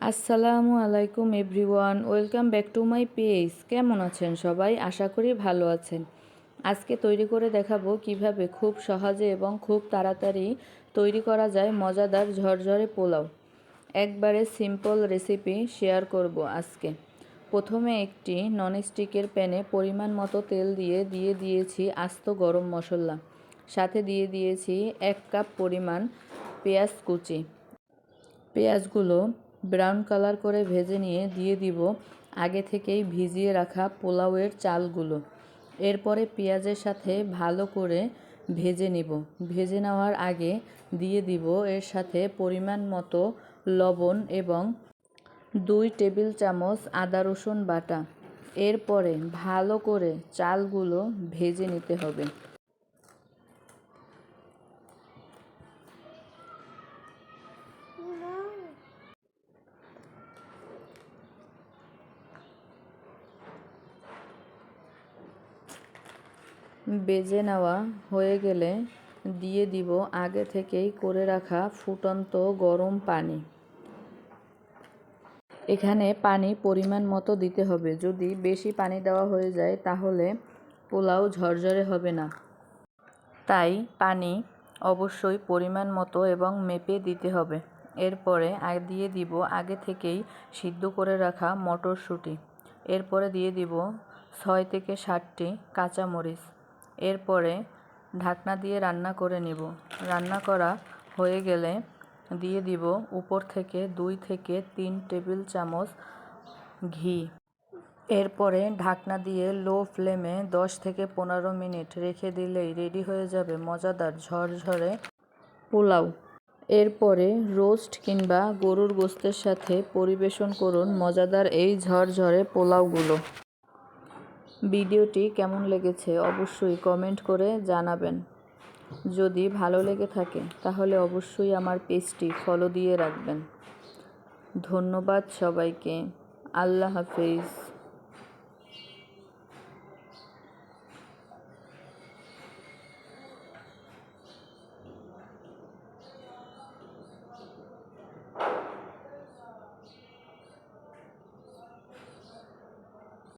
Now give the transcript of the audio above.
আসসালামু আলাইকুম everyone, welcome back to my page. কেমন আছেন সবাই? আশা করি ভালো আছেন। আজকে তৈরি করে দেখাবো কিভাবে খুব সহজে এবং খুব তাড়াতাড়ি তৈরি করা যায় মজাদার ঝরঝরে পোলাও। একবারে সিম্পল রেসিপি শেয়ার করব আজকে। প্রথমে একটি ননস্টিকের প্যানে পরিমাণ মতো তেল দিয়ে দিয়েছি আস্ত গরম মশলা, সাথে দিয়ে দিয়েছি 1 কাপ পরিমাণ পেঁয়াজ কুচি। পেঁয়াজগুলো ব্রাউন কালার করে ভেজে নিয়ে দিয়ে দিব আগে থেকেই ভিজিয়ে রাখা পোলাওয়ের চালগুলো। এরপরে পেঁয়াজের সাথে ভালো করে ভেজে নিব। ভেজে নেওয়ার আগে দিয়ে দিব এর সাথে পরিমাণ মতো লবণ এবং 2 টেবিল চামচ আদা রসুন বাটা। এরপরে ভালো করে চালগুলো ভেজে নিতে হবে। ভেজে নেওয়া হয়ে গেলে দিয়ে দিব আগে থেকেই করে রাখা ফুটন্ত গরম পানি। এখানে পানি পরিমাণ মতো দিতে হবে। যদি বেশি পানি দেওয়া হয়ে যায় তাহলে পোলাও ঝরঝরে হবে না, তাই পানি অবশ্যই পরিমাণ মতো এবং মেপে দিতে হবে। এরপরে দিয়ে দিব আগে থেকেই সিদ্ধ করে রাখা মটরশুঁটি। এরপরে দিয়ে দিব 6 থেকে 7টি কাঁচামরিচ। এরপরে ঢাকনা দিয়ে রান্না করে নেব। রান্না করা হয়ে গেলে দিয়ে দিব উপর থেকে 2 থেকে 3 টেবিল চামচ ঘি। এরপরে ঢাকনা দিয়ে লো ফ্লেমে 10 থেকে 15 মিনিট রেখে দিলেই রেডি হয়ে যাবে মজাদার ঝরঝরে পোলাও। এরপরে রোস্ট কিংবা গরুর গোশতের সাথে পরিবেশন করুন মজাদার এই ঝরঝরে পোলাওগুলো। ভিডিওটি কেমন লেগেছে অবশ্যই কমেন্ট করে জানাবেন। যদি ভালো লেগে থাকে তাহলে অবশ্যই আমার পেজটি ফলো দিয়ে রাখবেন। ধন্যবাদ সবাইকে। আল্লাহ হাফেজ।